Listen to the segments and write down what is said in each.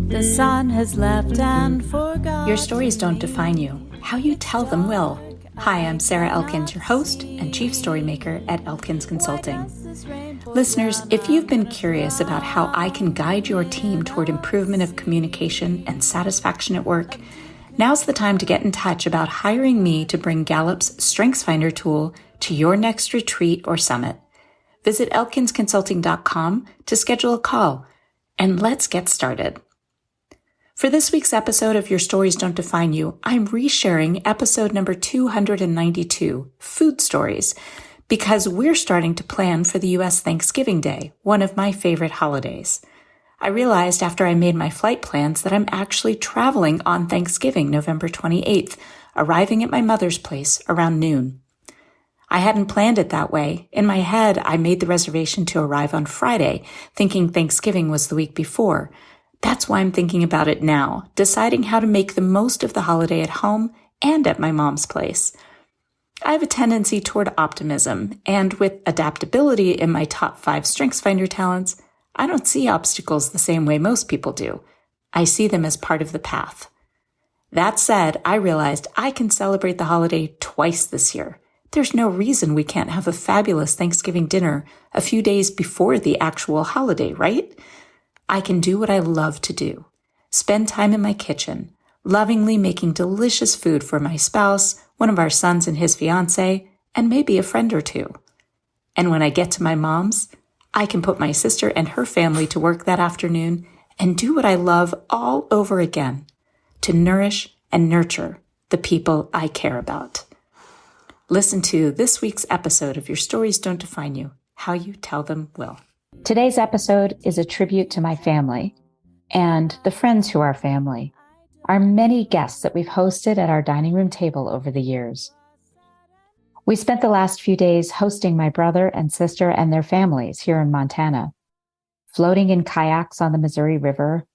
The sun has left and forgot. Your stories don't define you. How you tell them will. Hi, I'm Sarah Elkins, your host and chief story maker at Elkins Consulting. Listeners, if you've been curious about how I can guide your team toward improvement of communication and satisfaction at work, now's the time to get in touch about hiring me to bring Gallup's StrengthsFinder tool to your next retreat or summit. Visit elkinsconsulting.com to schedule a call, and let's get started. For this week's episode of Your Stories Don't Define You, I'm resharing episode number 292, Food Stories, because we're starting to plan for the U.S. Thanksgiving Day, one of my favorite holidays. I realized after I made my flight plans that I'm actually traveling on Thanksgiving, November 28th, arriving at my mother's place around noon. I hadn't planned it that way. In my head, I made the reservation to arrive on Friday, thinking Thanksgiving was the week before. That's why I'm thinking about it now, deciding how to make the most of the holiday at home and at my mom's place. I have a tendency toward optimism, and with adaptability in my top 5 StrengthsFinder talents, I don't see obstacles the same way most people do. I see them as part of the path. That said, I realized I can celebrate the holiday twice this year. There's no reason we can't have a fabulous Thanksgiving dinner a few days before the actual holiday, right? I can do what I love to do. Spend time in my kitchen, lovingly making delicious food for my spouse, one of our sons and his fiancé, and maybe a friend or two. And when I get to my mom's, I can put my sister and her family to work that afternoon and do what I love all over again, to nourish and nurture the people I care about. Listen to this week's episode of Your Stories Don't Define You, How You Tell Them Will. Today's episode is a tribute to my family and the friends who are family, our many guests that we've hosted at our dining room table over the years. We spent the last few days hosting my brother and sister and their families here in Montana, floating in kayaks on the Missouri River,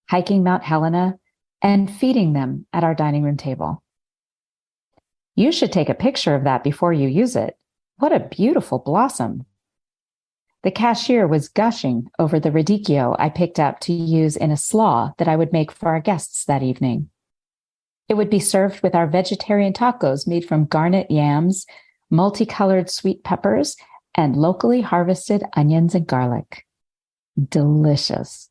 hiking Mount Helena, and feeding them at our dining room table. You should take a picture of that before you use it. What a beautiful blossom. The cashier was gushing over the radicchio I picked up to use in a slaw that I would make for our guests that evening. It would be served with our vegetarian tacos made from garnet yams, multicolored sweet peppers, and locally harvested onions and garlic. Delicious.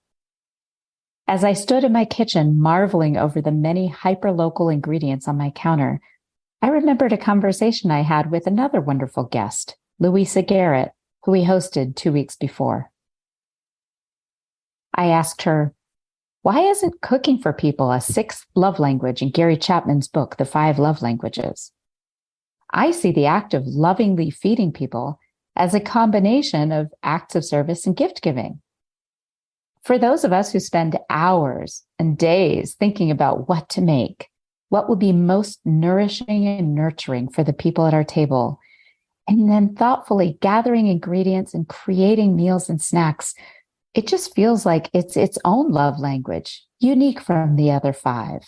As I stood in my kitchen marveling over the many hyper-local ingredients on my counter, I remembered a conversation I had with another wonderful guest, Louisa Garrett, who we hosted 2 weeks before. I asked her, why isn't cooking for people a sixth love language in Gary Chapman's book, The 5 Love Languages? I see the act of lovingly feeding people as a combination of acts of service and gift giving. For those of us who spend hours and days thinking about what to make, what will be most nourishing and nurturing for the people at our table, and then thoughtfully gathering ingredients and creating meals and snacks, it just feels like it's its own love language, unique from the other 5.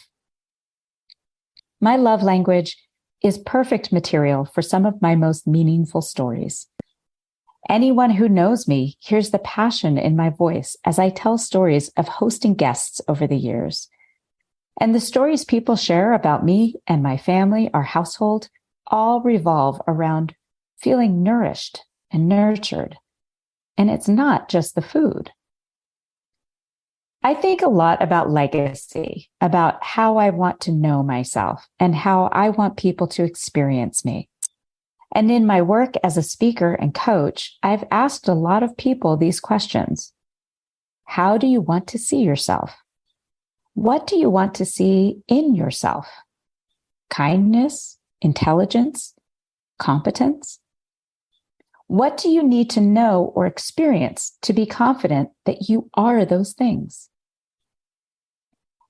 My love language is perfect material for some of my most meaningful stories. Anyone who knows me hears the passion in my voice as I tell stories of hosting guests over the years. And the stories people share about me and my family, our household, all revolve around feeling nourished and nurtured. And it's not just the food. I think a lot about legacy, about how I want to know myself and how I want people to experience me. And in my work as a speaker and coach, I've asked a lot of people these questions. How do you want to see yourself? What do you want to see in yourself? Kindness, intelligence, competence? What do you need to know or experience to be confident that you are those things?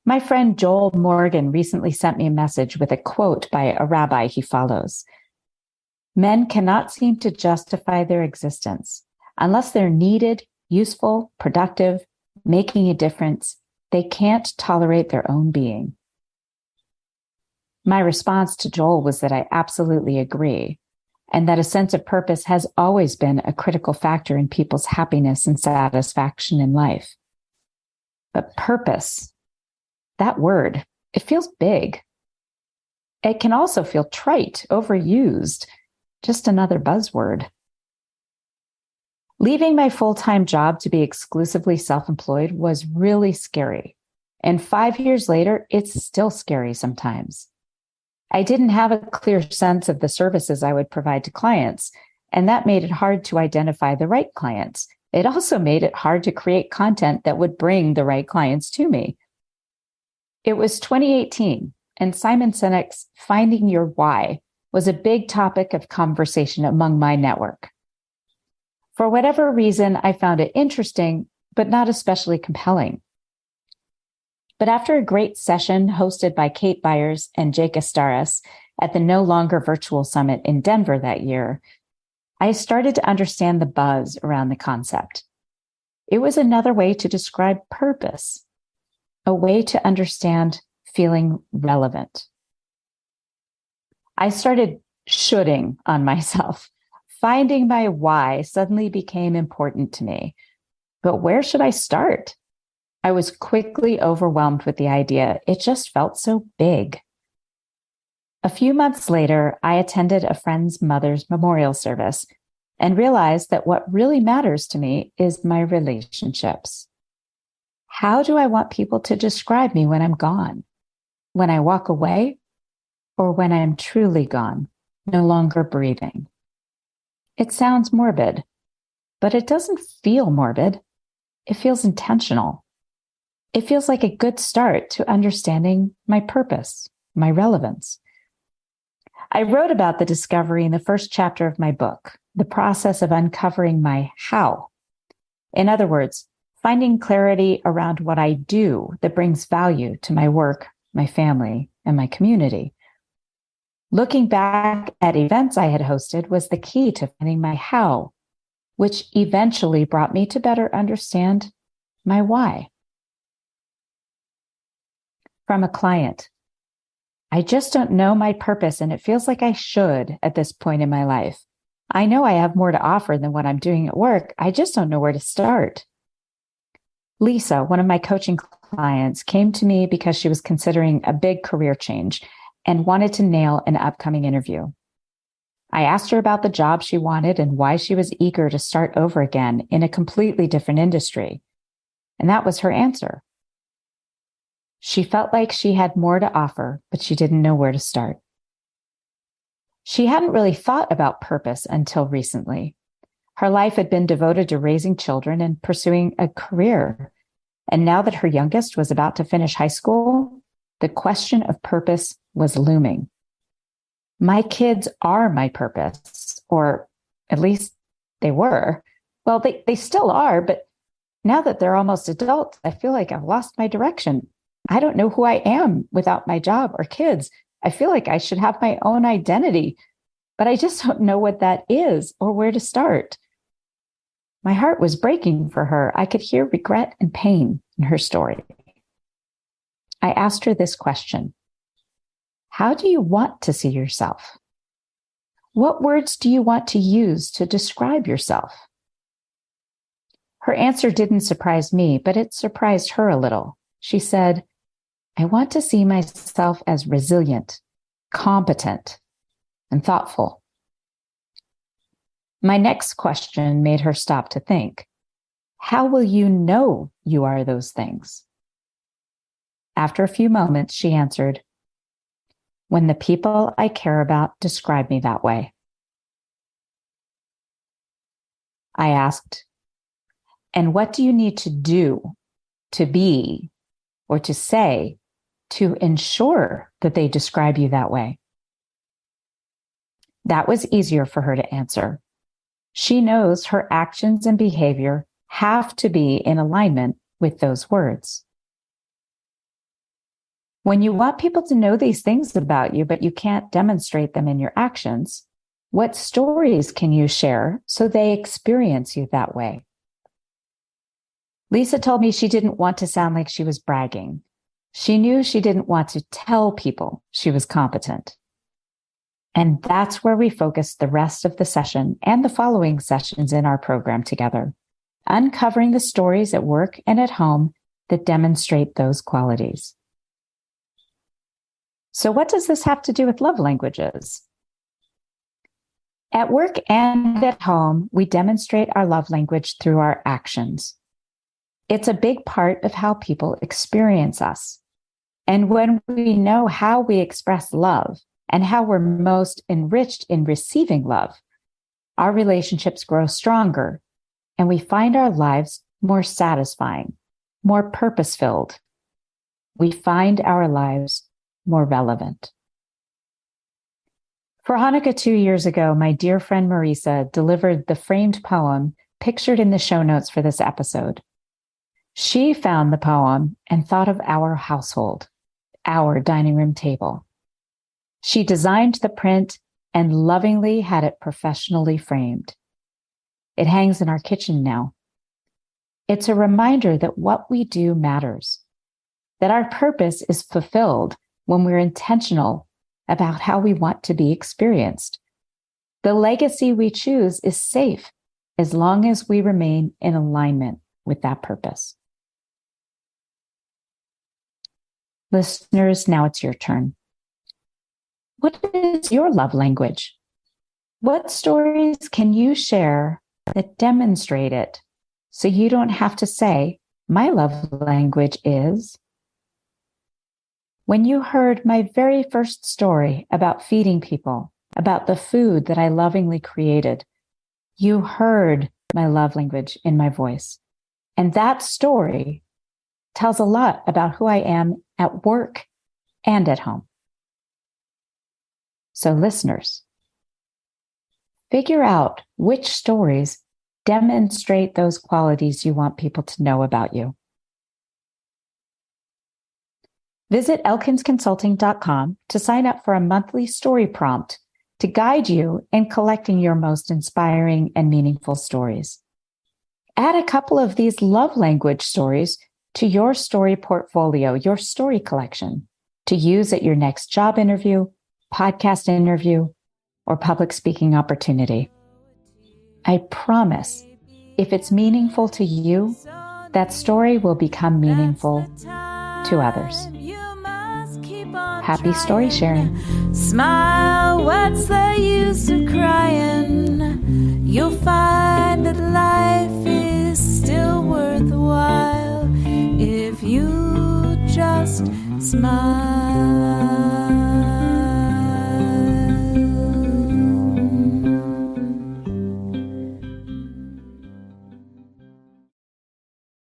My friend Joel Morgan recently sent me a message with a quote by a rabbi he follows. Men cannot seem to justify their existence unless they're needed, useful, productive, making a difference. They can't tolerate their own being. My response to Joel was that I absolutely agree. and that a sense of purpose has always been a critical factor in people's happiness and satisfaction in life. But purpose, that word, it feels big. It can also feel trite, overused, just another buzzword. Leaving my full-time job to be exclusively self-employed was really scary. And 5 years later, it's still scary sometimes. I didn't have a clear sense of the services I would provide to clients, and that made it hard to identify the right clients. It also made it hard to create content that would bring the right clients to me. It was 2018, and Simon Sinek's Finding Your Why was a big topic of conversation among my network. For whatever reason, I found it interesting, but not especially compelling. But after a great session hosted by Kate Byers and Jake Astaras at the No Longer Virtual Summit in Denver that year, I started to understand the buzz around the concept. It was another way to describe purpose, a way to understand feeling relevant. I started shoulding on myself. Finding my why suddenly became important to me. But where should I start? I was quickly overwhelmed with the idea. It just felt so big. A few months later, I attended a friend's mother's memorial service and realized that what really matters to me is my relationships. How do I want people to describe me when I'm gone? When I walk away, or when I'm truly gone, no longer breathing? It sounds morbid, but it doesn't feel morbid. It feels intentional. It feels like a good start to understanding my purpose, my relevance. I wrote about the discovery in the first chapter of my book, the process of uncovering my how. In other words, finding clarity around what I do that brings value to my work, my family, and my community. Looking back at events I had hosted was the key to finding my how, which eventually brought me to better understand my why. From a client, I just don't know my purpose, and it feels like I should at this point in my life. I know I have more to offer than what I'm doing at work. I just don't know where to start. Lisa, one of my coaching clients, came to me because she was considering a big career change and wanted to nail an upcoming interview. I asked her about the job she wanted and why she was eager to start over again in a completely different industry. And that was her answer. She felt like she had more to offer, but she didn't know where to start. She hadn't really thought about purpose until recently. Her life had been devoted to raising children and pursuing a career. And now that her youngest was about to finish high school, the question of purpose was looming. My kids are my purpose, or at least they were. Well, they still are, but now that they're almost adults, I feel like I've lost my direction. I don't know who I am without my job or kids. I feel like I should have my own identity, but I just don't know what that is or where to start. My heart was breaking for her. I could hear regret and pain in her story. I asked her this question: how do you want to see yourself? What words do you want to use to describe yourself? Her answer didn't surprise me, but it surprised her a little. She said, I want to see myself as resilient, competent, and thoughtful. My next question made her stop to think. How will you know you are those things? After a few moments, she answered, when the people I care about describe me that way. I asked, and what do you need to do, to be, or to say to ensure that they describe you that way? That was easier for her to answer. She knows her actions and behavior have to be in alignment with those words. When you want people to know these things about you, but you can't demonstrate them in your actions, what stories can you share so they experience you that way? Lisa told me she didn't want to sound like she was bragging. She knew she didn't want to tell people she was competent. And that's where we focus the rest of the session and the following sessions in our program together, uncovering the stories at work and at home that demonstrate those qualities. So what does this have to do with love languages? At work and at home, we demonstrate our love language through our actions. It's a big part of how people experience us. And when we know how we express love and how we're most enriched in receiving love, our relationships grow stronger and we find our lives more satisfying, more purpose-filled. We find our lives more relevant. For Hanukkah 2 years ago, my dear friend Marisa delivered the framed poem pictured in the show notes for this episode. She found the poem and thought of our household, our dining room table. She designed the print and lovingly had it professionally framed. It hangs in our kitchen now. It's a reminder that what we do matters, that our purpose is fulfilled when we're intentional about how we want to be experienced. The legacy we choose is safe as long as we remain in alignment with that purpose. Listeners, now it's your turn. What is your love language? What stories can you share that demonstrate it so you don't have to say, my love language is? When you heard my very first story about feeding people, about the food that I lovingly created, you heard my love language in my voice. And that story tells a lot about who I am at work and at home. So listeners, figure out which stories demonstrate those qualities you want people to know about you. Visit elkinsconsulting.com to sign up for a monthly story prompt to guide you in collecting your most inspiring and meaningful stories. Add a couple of these love language stories to your story portfolio, your story collection, to use at your next job interview, podcast interview, or public speaking opportunity. I promise, if it's meaningful to you, that story will become meaningful to others. Happy story sharing. Smile, what's the use of crying? You'll find that life is still worthwhile if you just smile.